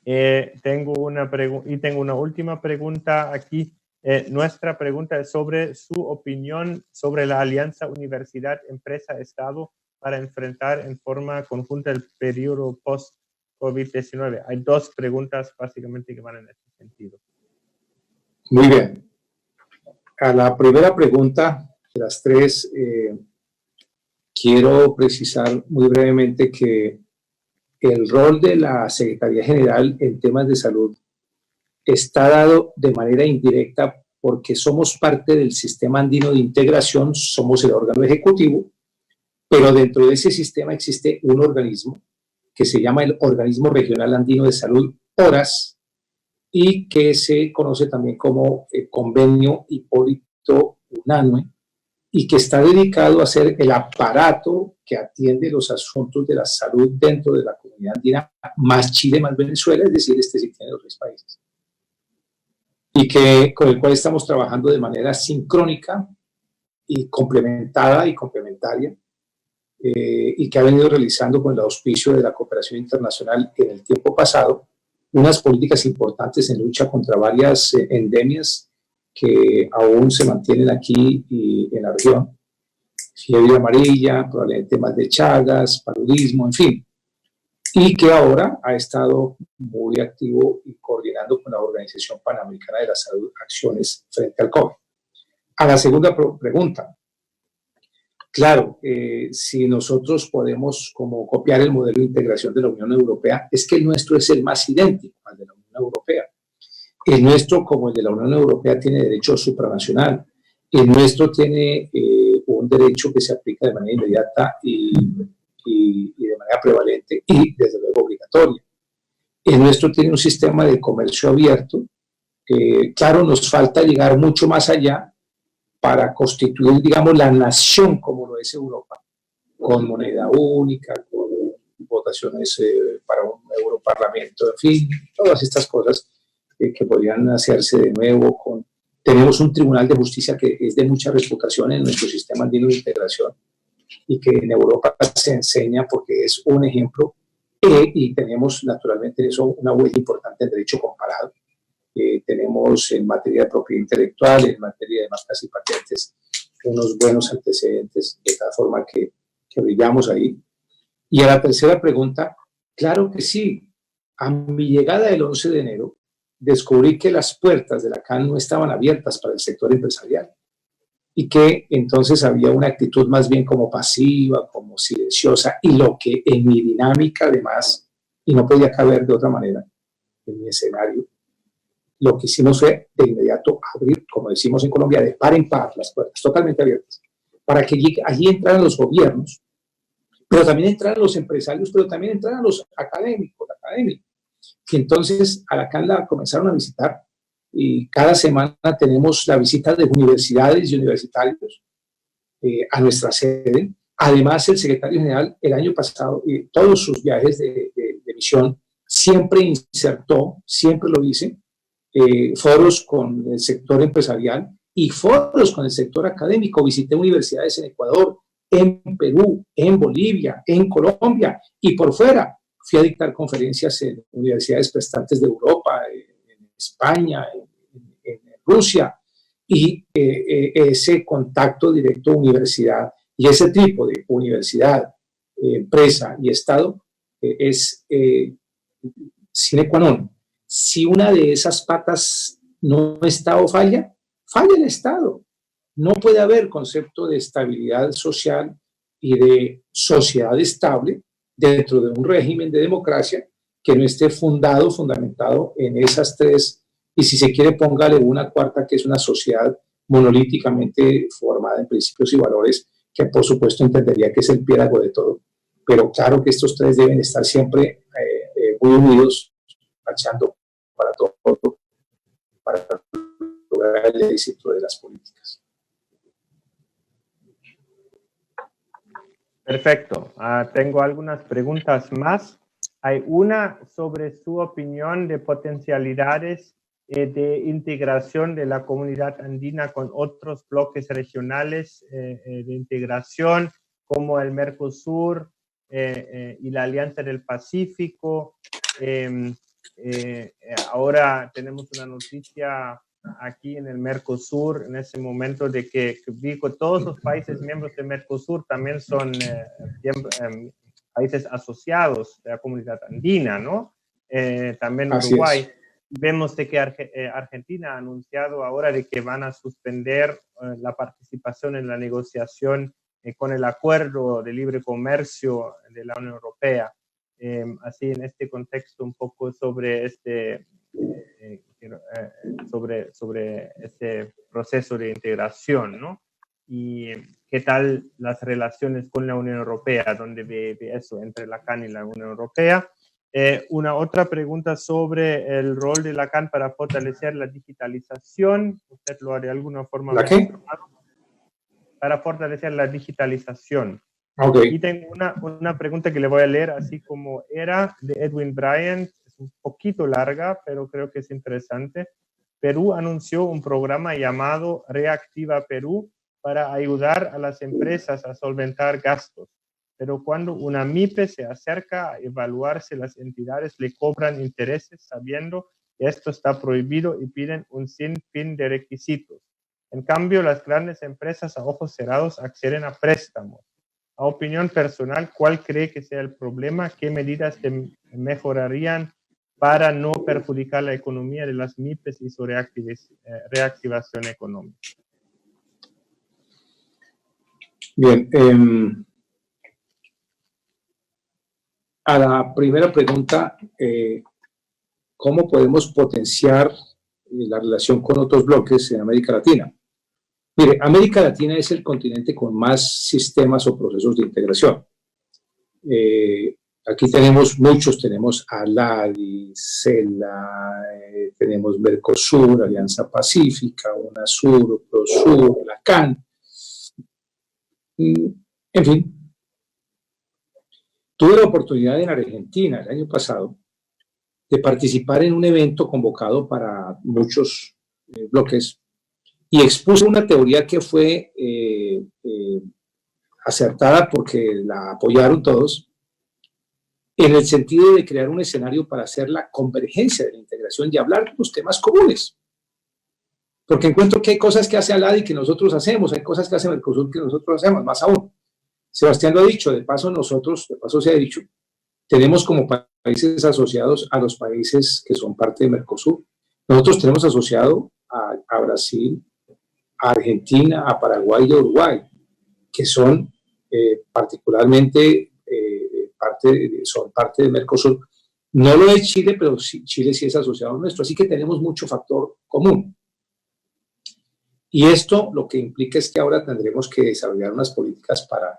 Tengo una última pregunta aquí. Nuestra pregunta es sobre su opinión sobre la alianza Universidad-Empresa-Estado para enfrentar en forma conjunta el periodo post-COVID-19. Hay 2 preguntas básicamente que van en este sentido. Muy bien. A la primera pregunta de las 3, quiero precisar muy brevemente que el rol de la Secretaría General en temas de salud está dado de manera indirecta porque somos parte del Sistema Andino de Integración, somos el órgano ejecutivo, pero dentro de ese sistema existe un organismo que se llama el Organismo Regional Andino de Salud, ORAS, y que se conoce también como Convenio Hipólito Unanue, y que está dedicado a ser el aparato que atiende los asuntos de la salud dentro de la comunidad andina, más Chile, más Venezuela, es decir, sí tiene los 3 países. Y con el cual estamos trabajando de manera sincrónica y complementada y complementaria, y que ha venido realizando con el auspicio de la cooperación internacional en el tiempo pasado unas políticas importantes en lucha contra varias endemias que aún se mantienen aquí y en la región. Fiebre amarilla, probablemente temas de Chagas, paludismo, en fin. Y que ahora ha estado muy activo y coordinando con la Organización Panamericana de la Salud acciones frente al COVID. A la segunda pregunta. Claro, si nosotros podemos como copiar el modelo de integración de la Unión Europea, es que el nuestro es el más idéntico al de la Unión Europea. El nuestro, como el de la Unión Europea, tiene derecho supranacional. El nuestro tiene un derecho que se aplica de manera inmediata y de manera prevalente y, desde luego, obligatoria. El nuestro tiene un sistema de comercio abierto. Claro, nos falta llegar mucho más allá para constituir, digamos, la nación como lo es Europa, con moneda única, con votaciones para un Europarlamento, en fin, todas estas cosas que podrían hacerse de nuevo. Tenemos un Tribunal de Justicia que es de mucha reputación en nuestro sistema andino de integración y que en Europa se enseña porque es un ejemplo, y tenemos naturalmente eso una huella importante en derecho comparado. Tenemos en materia de propiedad intelectual, en materia de marcas y patentes, unos buenos antecedentes, de tal forma que brillamos ahí. Y a la tercera pregunta, claro que sí. A mi llegada el 11 de enero, descubrí que las puertas de la CAN no estaban abiertas para el sector empresarial y que entonces había una actitud más bien como pasiva, como silenciosa, y lo que en mi dinámica además, y no podía caber de otra manera en mi escenario, lo que hicimos fue de inmediato abrir, como decimos en Colombia, de par en par las puertas, totalmente abiertas, para que allí entraran los gobiernos, pero también entraran los empresarios, pero también entraran los académicos, y entonces a la CAN la comenzaron a visitar, y cada semana tenemos la visita de universidades y universitarios a nuestra sede. Además, el secretario general el año pasado, y todos sus viajes de misión, siempre insertó, siempre lo dice, foros con el sector empresarial y foros con el sector académico. Visité universidades en Ecuador, en Perú, en Bolivia, en Colombia y por fuera. Fui a dictar conferencias en universidades prestantes de Europa, en España, en Rusia, y ese contacto directo universidad y ese tipo de universidad, empresa y Estado es sine qua non. Si una de esas patas no está o falla, falla el Estado. No puede haber concepto de estabilidad social y de sociedad estable dentro de un régimen de democracia que no esté fundamentado en esas tres, y si se quiere póngale una cuarta, que es una sociedad monolíticamente formada en principios y valores, que por supuesto entendería que es el piélago de todo. Pero claro que estos tres deben estar siempre muy unidos, marchando para todo, para lograr el éxito de las políticas. Perfecto. Tengo algunas preguntas más. Hay una sobre su opinión de potencialidades de integración de la comunidad andina con otros bloques regionales de integración, como el Mercosur y la Alianza del Pacífico. Ahora tenemos una noticia aquí en el Mercosur, en ese momento, de que todos los países miembros del Mercosur también son países asociados de la comunidad andina, ¿no? También Uruguay. Vemos de que Argentina ha anunciado ahora de que van a suspender la participación en la negociación con el acuerdo de libre comercio de la Unión Europea. Así, en este contexto, un poco sobre sobre este proceso de integración, ¿no? Y qué tal las relaciones con la Unión Europea, donde ve eso entre la CAN y la Unión Europea. Una otra pregunta sobre el rol de la CAN para fortalecer la digitalización. ¿Usted lo ha de alguna forma mencionado? Para fortalecer la digitalización. Okay. Y tengo una pregunta que le voy a leer así como era, de Edwin Bryant. Es un poquito larga, pero creo que es interesante. Perú anunció un programa llamado Reactiva Perú para ayudar a las empresas a solventar gastos. Pero cuando una MIPE se acerca a evaluarse, las entidades le cobran intereses sabiendo que esto está prohibido y piden un sinfín de requisitos. En cambio, las grandes empresas a ojos cerrados acceden a préstamos. A opinión personal, ¿cuál cree que sea el problema? ¿Qué medidas mejorarían para no perjudicar la economía de las MIPES y su reactivación económica? Bien, a la primera pregunta, ¿cómo podemos potenciar la relación con otros bloques en América Latina? Mire, América Latina es el continente con más sistemas o procesos de integración. Aquí tenemos muchos, tenemos ALADI, CELA, tenemos Mercosur, Alianza Pacífica, UNASUR, PROSUR, la CAN. En fin, tuve la oportunidad en Argentina el año pasado de participar en un evento convocado para muchos bloques y expuse una teoría que fue acertada porque la apoyaron todos, en el sentido de crear un escenario para hacer la convergencia de la integración y hablar de los temas comunes. Porque encuentro que hay cosas que hace ALADI que nosotros hacemos, hay cosas que hace Mercosur que nosotros hacemos, más aún. Sebastián lo ha dicho, de paso nosotros, de paso se ha dicho, tenemos como países asociados a los países que son parte de Mercosur. Nosotros tenemos asociado a Brasil, a Argentina, a Paraguay y a Uruguay, que son particularmente son parte de Mercosur. No lo es Chile, pero sí, Chile sí es asociado a nuestro, así que tenemos mucho factor común. Y esto lo que implica es que ahora tendremos que desarrollar unas políticas para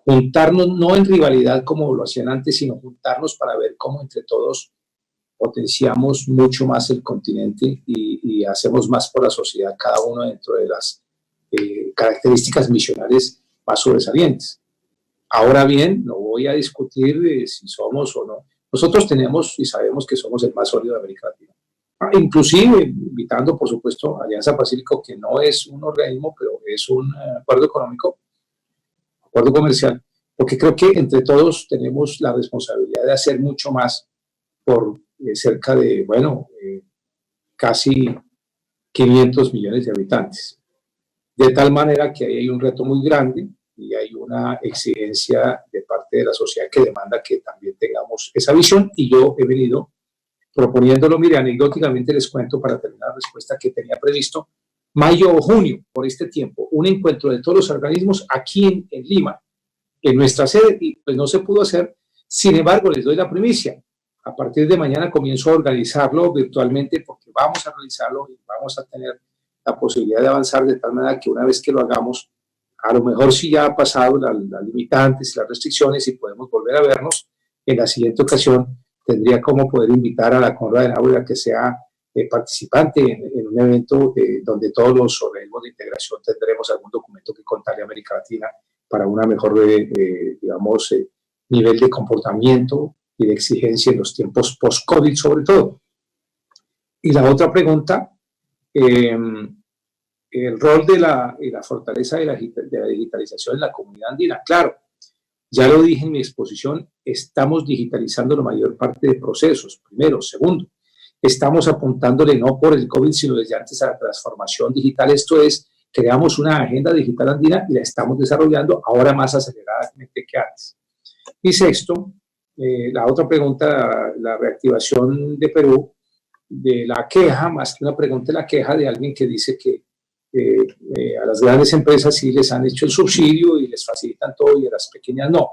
juntarnos, no en rivalidad como lo hacían antes, sino juntarnos para ver cómo entre todos potenciamos mucho más el continente y hacemos más por la sociedad, cada uno dentro de las características misionales más sobresalientes. Ahora bien, no voy a discutir si somos o no. Nosotros tenemos y sabemos que somos el más sólido de América Latina. Inclusive invitando, por supuesto, a Alianza Pacífico, que no es un organismo, pero es un acuerdo económico, acuerdo comercial, porque creo que entre todos tenemos la responsabilidad de hacer mucho más por cerca de, casi 500 millones de habitantes. De tal manera que ahí hay un reto muy grande y hay una exigencia de parte de la sociedad que demanda que también tengamos esa visión, y yo he venido proponiéndolo, mire, anecdóticamente les cuento para terminar la respuesta que tenía previsto, mayo o junio, por este tiempo, un encuentro de todos los organismos aquí en Lima, en nuestra sede, y pues no se pudo hacer. Sin embargo, les doy la primicia. A partir de mañana comienzo a organizarlo virtualmente porque vamos a realizarlo y vamos a tener la posibilidad de avanzar de tal manera que una vez que lo hagamos, a lo mejor si ya ha pasado las limitantes y las restricciones y podemos volver a vernos, en la siguiente ocasión tendría como poder invitar a la Conrad Adenauer a que sea participante en un evento donde todos los organismos de integración tendremos algún documento que contarle a América Latina para una mejor, digamos, nivel de comportamiento y de exigencia en los tiempos post-COVID sobre todo. Y la otra pregunta, el rol y la fortaleza de la digitalización en la comunidad andina. Claro, ya lo dije en mi exposición, estamos digitalizando la mayor parte de procesos, primero. Segundo, estamos apuntándole no por el COVID, sino desde antes a la transformación digital. Esto es, creamos una agenda digital andina y la estamos desarrollando ahora más aceleradamente que antes. Y sexto, la otra pregunta, la reactivación de Perú, de la queja, más que una pregunta, la queja de alguien que dice que a las grandes empresas sí les han hecho el subsidio y les facilitan todo y a las pequeñas no.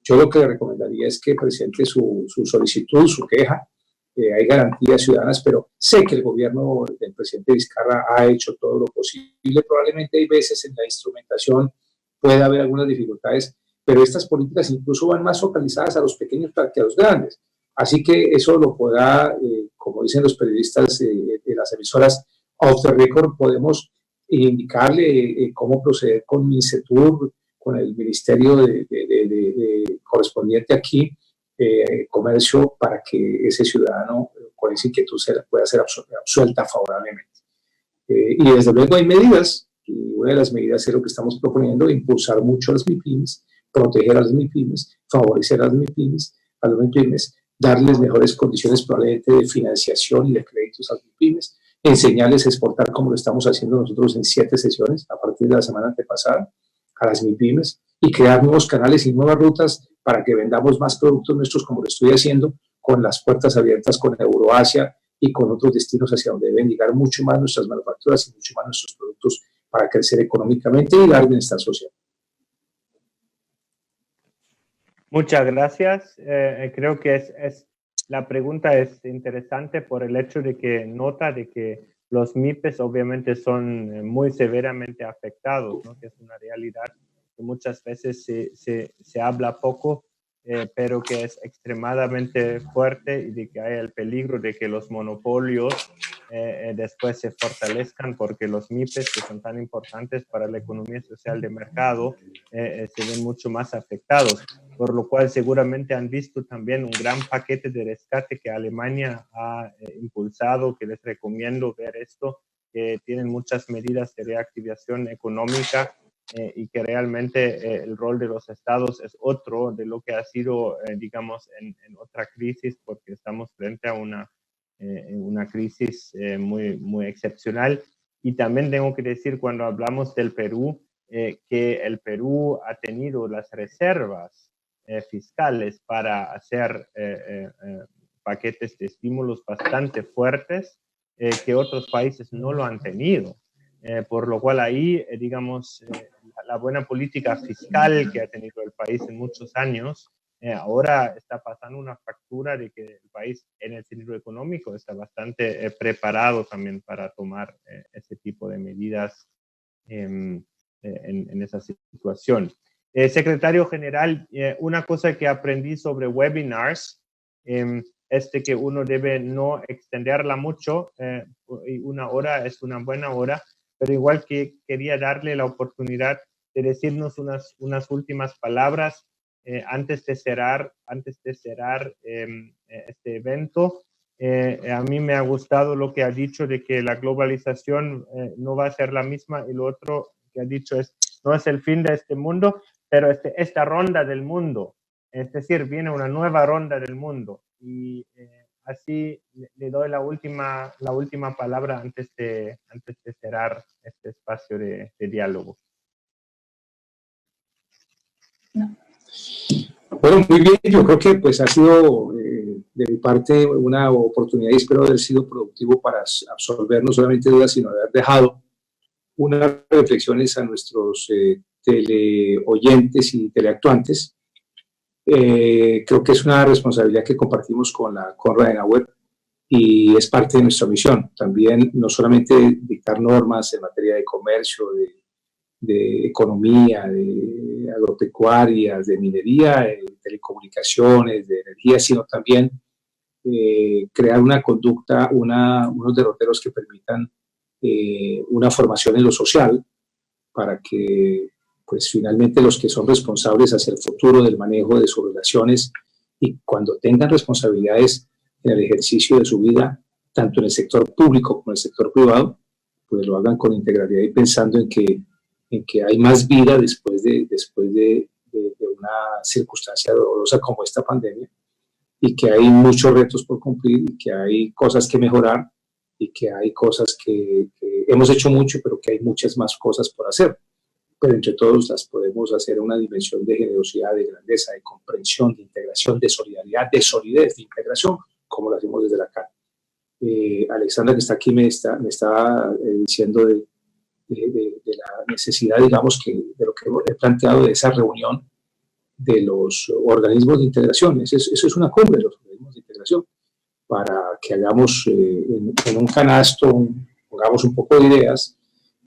Yo lo que le recomendaría es que presente su solicitud, su queja. Hay garantías ciudadanas, pero sé que el gobierno del presidente Vizcarra ha hecho todo lo posible. Probablemente hay veces en la instrumentación puede haber algunas dificultades, pero estas políticas incluso van más focalizadas a los pequeños que a los grandes. Así que eso lo podrá, como dicen los periodistas de las emisoras off the record, podemos indicarle cómo proceder con MINCETUR, con el ministerio correspondiente aquí, comercio, para que ese ciudadano con esa inquietud pueda ser absuelta favorablemente. Y desde luego hay medidas, y una de las medidas es lo que estamos proponiendo, impulsar mucho a las MIPYMES, proteger a las MIPYMES, favorecer a las MIPYMES, darles mejores condiciones probablemente de financiación y de créditos a las MIPYMES, enseñarles a exportar como lo estamos haciendo nosotros en 7 sesiones a partir de la semana antepasada a las MIPYMES y crear nuevos canales y nuevas rutas para que vendamos más productos nuestros como lo estoy haciendo con las puertas abiertas con Euroasia y con otros destinos hacia donde deben llegar mucho más nuestras manufacturas y mucho más nuestros productos para crecer económicamente y dar bienestar social. Muchas gracias. Creo que la pregunta es interesante por el hecho de que nota de que los MIPES obviamente son muy severamente afectados, ¿no? Que es una realidad que muchas veces se habla poco, pero que es extremadamente fuerte y de que hay el peligro de que los monopolios después se fortalezcan porque los MIPES, que son tan importantes para la economía social de mercado, se ven mucho más afectados. Por lo cual seguramente han visto también un gran paquete de rescate que Alemania ha impulsado, que les recomiendo ver esto, que tienen muchas medidas de reactivación económica y que realmente el rol de los estados es otro de lo que ha sido, digamos, en otra crisis, porque estamos frente a una crisis muy, muy excepcional. Y también tengo que decir, cuando hablamos del Perú, que el Perú ha tenido las reservas fiscales para hacer paquetes de estímulos bastante fuertes que otros países no lo han tenido. Por lo cual ahí, digamos, la buena política fiscal que ha tenido el país en muchos años, ahora está pasando una factura de que el país en el sentido económico está bastante preparado también para tomar ese tipo de medidas en esa situación. Secretario General, una cosa que aprendí sobre webinars es de que uno debe no extenderla mucho, y 1 hora es una buena hora, pero igual que quería darle la oportunidad de decirnos unas últimas palabras antes de cerrar este evento. A mí me ha gustado lo que ha dicho de que la globalización no va a ser la misma, y lo otro que ha dicho es, no es el fin de este mundo, pero esta ronda del mundo, es decir, viene una nueva ronda del mundo, y así le doy la última palabra antes de cerrar este espacio de diálogo. No. Bueno, muy bien, yo creo que pues ha sido de mi parte una oportunidad y espero haber sido productivo para absolver no solamente dudas, sino haber dejado unas reflexiones a nuestros teleoyentes y teleactuantes. Creo que es una responsabilidad que compartimos con la Konrad Adenauer y es parte de nuestra misión. También no solamente dictar normas en materia de comercio, de economía, de agropecuarias, de minería, de telecomunicaciones, de energía, sino también crear una conducta, unos derroteros que permitan una formación en lo social para que pues finalmente los que son responsables hacia el futuro del manejo de sus relaciones y cuando tengan responsabilidades en el ejercicio de su vida, tanto en el sector público como en el sector privado, pues lo hagan con integralidad y pensando en que hay más vida después de una circunstancia dolorosa como esta pandemia y que hay muchos retos por cumplir y que hay cosas que mejorar y que hay cosas que hemos hecho mucho, pero que hay muchas más cosas por hacer. Pero entre todos las podemos hacer una dimensión de generosidad, de grandeza, de comprensión, de integración, de solidaridad, de solidez, de integración, como lo hacemos desde la CAN. Alexandra, que está aquí, me está diciendo de la necesidad, digamos, de lo que he planteado de esa reunión de los organismos de integración. Eso es una cumbre de los organismos de integración, para que hagamos en un canasto, pongamos un poco de ideas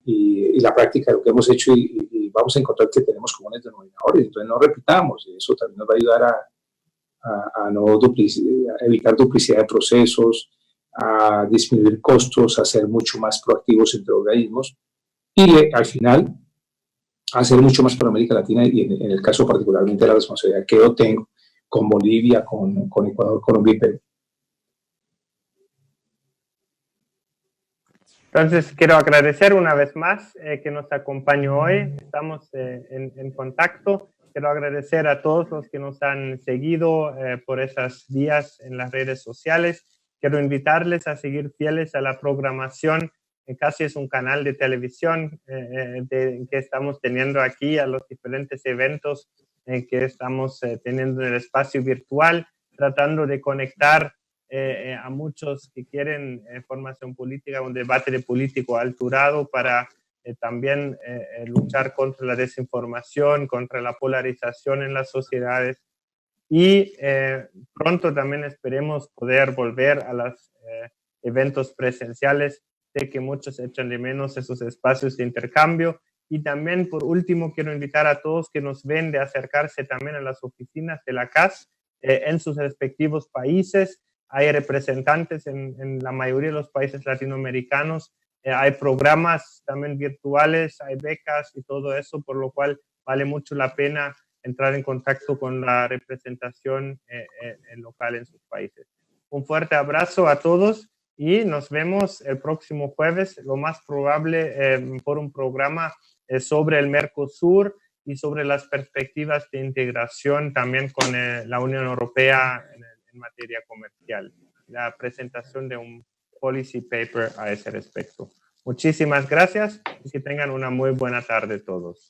y la práctica de lo que hemos hecho y vamos a encontrar que tenemos comunes denominadores. Entonces no repitamos, eso también nos va a ayudar a no a evitar duplicidad de procesos, a disminuir costos, a ser mucho más proactivos entre organismos y al final hacer mucho más para América Latina y en el caso particularmente la responsabilidad que yo tengo con Bolivia, con Ecuador, Colombia y Perú. Entonces, quiero agradecer una vez más que nos acompañó hoy. Estamos en contacto. Quiero agradecer a todos los que nos han seguido por esos días en las redes sociales. Quiero invitarles a seguir fieles a la programación. Casi es un canal de televisión que estamos teniendo aquí, a los diferentes eventos que estamos teniendo en el espacio virtual, tratando de conectar a muchos que quieren formación política, un debate de político alturado para también luchar contra la desinformación, contra la polarización en las sociedades y pronto también esperemos poder volver a los eventos presenciales. Sé que muchos echan de menos esos espacios de intercambio y también por último quiero invitar a todos que nos ven de acercarse también a las oficinas de la CAS en sus respectivos países. Hay representantes en la mayoría de los países latinoamericanos, hay programas también virtuales, hay becas y todo eso, por lo cual vale mucho la pena entrar en contacto con la representación local en sus países. Un fuerte abrazo a todos y nos vemos el próximo jueves, lo más probable por un programa sobre el Mercosur y sobre las perspectivas de integración también con la Unión Europea en materia comercial, la presentación de un policy paper a ese respecto. Muchísimas gracias y que tengan una muy buena tarde todos.